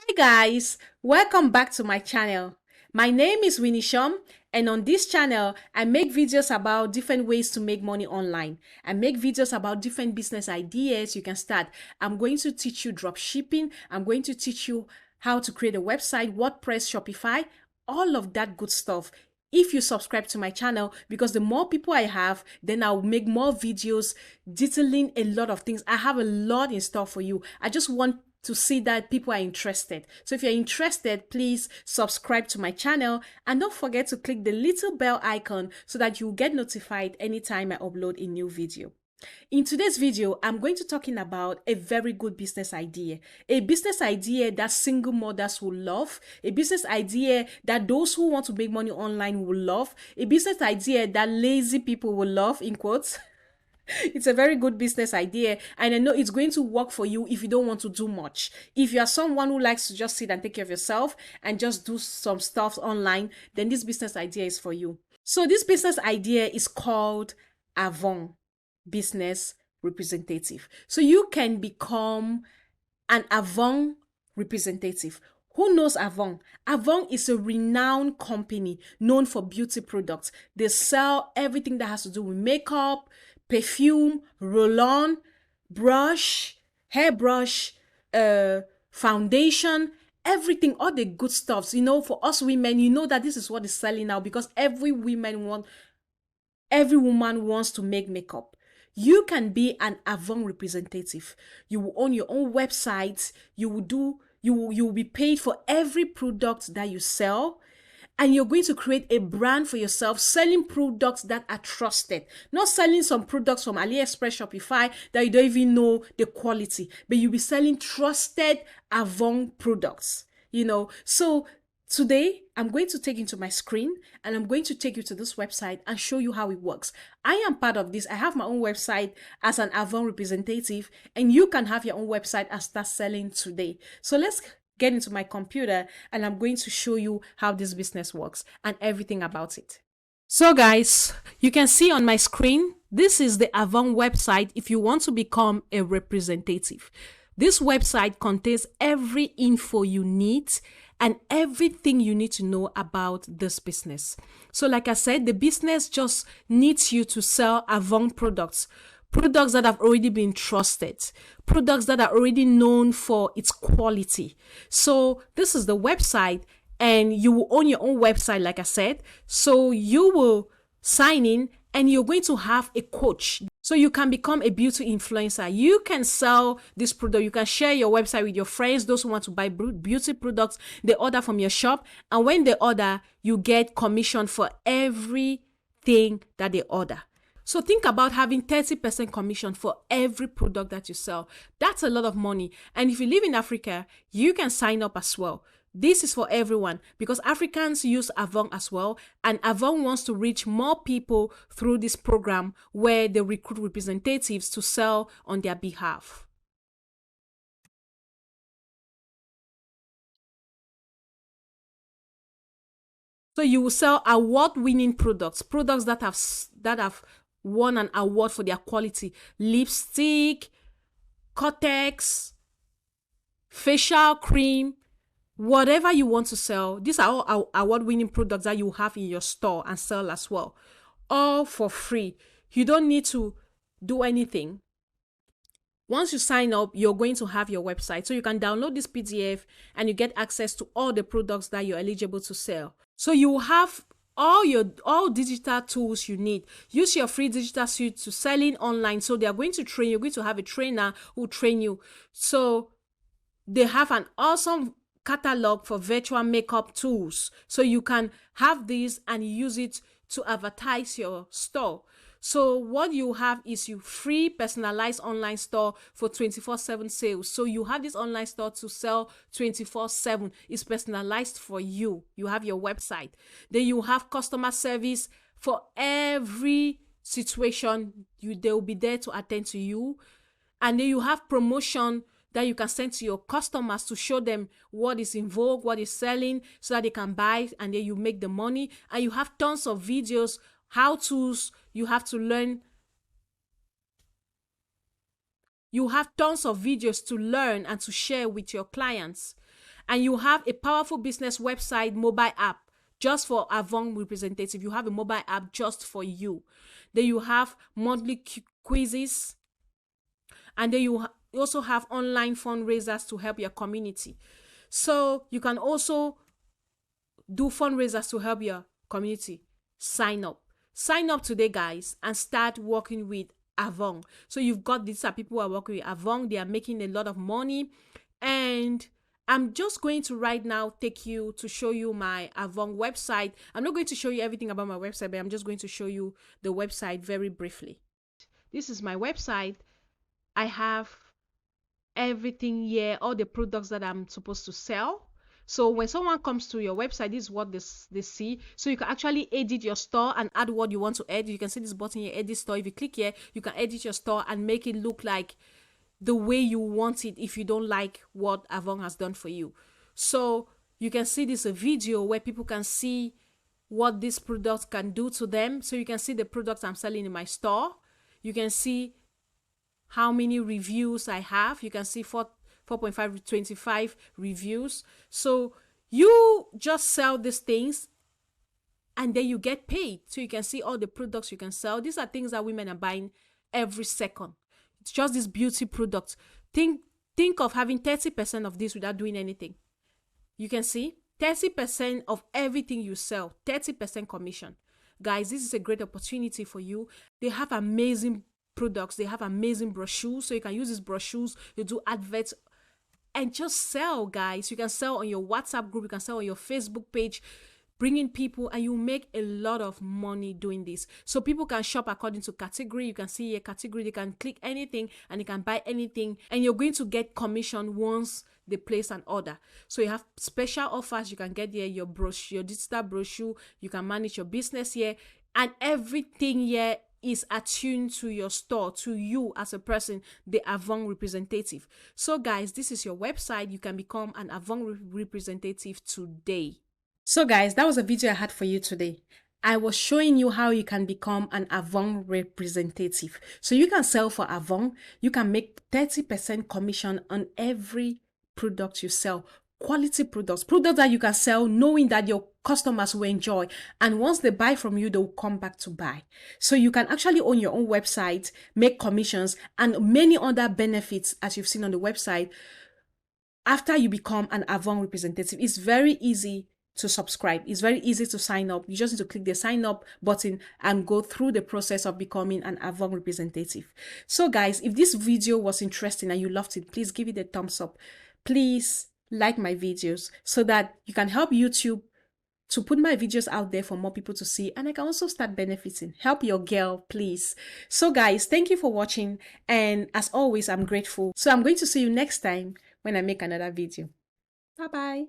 Hi guys, welcome back to my channel. My name is Winnie Shum, and on this channel, I make videos about different ways to make money online. I make videos about different business ideas you can start. I'm going to teach you drop shipping. I'm going to teach you how to create a website, WordPress, Shopify, all of that good stuff. If you subscribe to my channel, because the more people I have, then I'll make more videos detailing a lot of things. I have a lot in store for you. I just want to see that people are interested. So if you're interested, please subscribe to my channel and don't forget to click the little bell icon so that you'll get notified anytime I upload a new video. In today's video, I'm going to talking about a very good business idea. A business idea that single mothers will love. A business idea that those who want to make money online will love. A business idea that lazy people will love, in quotes. It's a very good business idea, and I know it's going to work for you if you don't want to do much. If you are someone who likes to just sit and take care of yourself and just do some stuff online, then this business idea is for you. So this business idea is called Avon Business Representative. So you can become an Avon representative. Who knows Avon? Avon is a renowned company known for beauty products. They sell everything that has to do with makeup, perfume, roll-on, brush, hairbrush, foundation, everything, all the good stuffs. You know, for us women, you know that this is what is selling now because every woman wants to make makeup. You can be an Avon representative. You will own your own website. You will be paid for every product that you sell. And you're going to create a brand for yourself, selling products that are trusted. Not selling some products from AliExpress, Shopify that you don't even know the quality, but you'll be selling trusted Avon products, you know. So today, I'm going to take you to my screen and I'm going to take you to this website and show you how it works. I am part of this. I have my own website as an Avon representative, and you can have your own website and start selling today. So let's get into my computer and I'm going to show you how this business works and everything about it. So guys, you can see on my screen, this is the Avon website if you want to become a representative. This website contains every info you need and everything you need to know about this business. So like I said, the business just needs you to sell Avon products that have already been trusted, products that are already known for its quality. So this is the website, and you will own your own website, like I said. So you will sign in and you're going to have a coach. So you can become a beauty influencer. You can sell this product. You can share your website with your friends, those who want to buy beauty products. They order from your shop. And when they order, you get commission for everything that they order. So think about having 30% commission for every product that you sell. That's a lot of money. And if you live in Africa, you can sign up as well. This is for everyone because Africans use Avon as well. And Avon wants to reach more people through this program where they recruit representatives to sell on their behalf. So you will sell award-winning products that have won an award for their quality. Lipstick, Cortex, facial cream, whatever you want to sell. These are all award-winning products that you have in your store and sell as well. All for free. You don't need to do anything. Once you sign up, you're going to have your website. So you can download this PDF and you get access to all the products that you're eligible to sell. So you have all digital tools you need. Use your free digital suite to selling online. So they are going to train you. You're going to have a trainer who will train you. So they have an awesome catalog for virtual makeup tools. So you can have these and use it to advertise your store. So what you have is your free personalized online store for 24/7 sales. So you have this online store to sell 24/7. It's personalized for you. You have your website. Then you have customer service for every situation. They will be there to attend to you. And then you have promotion that you can send to your customers to show them what is in vogue, what is selling, so that they can buy and then you make the money. And you have tons of videos, how-tos. You have to learn. You have tons of videos to learn and to share with your clients. and you have a powerful business website, mobile app, just for Avon representative. You have a mobile app just for you. Then you have monthly quizzes, and then you also have online fundraisers to help your community. So you can also do fundraisers to help your community. Sign up today, guys, and start working with Avon. So you've got, these are people who are working with Avon. They are making a lot of money, and I'm just going to right now take you to show you my Avon website. I'm not going to show you everything about my website, but I'm just going to show you the website very briefly. This is my website. I have everything here, all the products that I'm supposed to sell. So when someone comes to your website, this is what they see. So you can actually edit your store and add what you want to edit. You can see this button here, edit store. If you click here, you can edit your store and make it look like the way you want it if you don't like what Avon has done for you. So you can see this a video where people can see what this product can do to them. So you can see the products I'm selling in my store. You can see how many reviews I have. You can see 4.525 reviews. So you just sell these things and then you get paid. So you can see all the products you can sell. These are things that women are buying every second. It's just this beauty product. Think of having 30% of this without doing anything. You can see 30% of everything you sell, 30% commission. Guys, this is a great opportunity for you. They have amazing products. They have amazing brochures. So you can use these brochures, you do adverts and just sell, guys. You can sell on your WhatsApp group, you can sell on your Facebook page, bring in people, and you make a lot of money doing this. So people can shop according to category. You can see a category, they can click anything and they can buy anything, and you're going to get commission once they place an order. So you have special offers you can get here, your brochure, your digital brochure, you can manage your business here, and everything here is attuned to your store, to you as a person, the Avon representative. So guys, this is your website. You can become an Avon representative today. So guys, that was a video I had for you today. I was showing you how you can become an Avon representative. So you can sell for Avon. You can make 30% commission on every product you sell. Quality products that you can sell knowing that your customers will enjoy, and once they buy from you, they'll come back to buy. So you can actually own your own website, make commissions, and many other benefits as you've seen on the website after you become an Avon representative. It's very easy to subscribe. It's very easy to sign up. You just need to click the sign up button and go through the process of becoming an Avon representative. So guys, if this video was interesting and you loved it, please give it a thumbs up. Please like my videos so that you can help YouTube to put my videos out there for more people to see, and I can also start benefiting. Help your girl, please. So guys, thank you for watching, and as always, I'm grateful. So I'm going to see you next time when I make another video. Bye bye.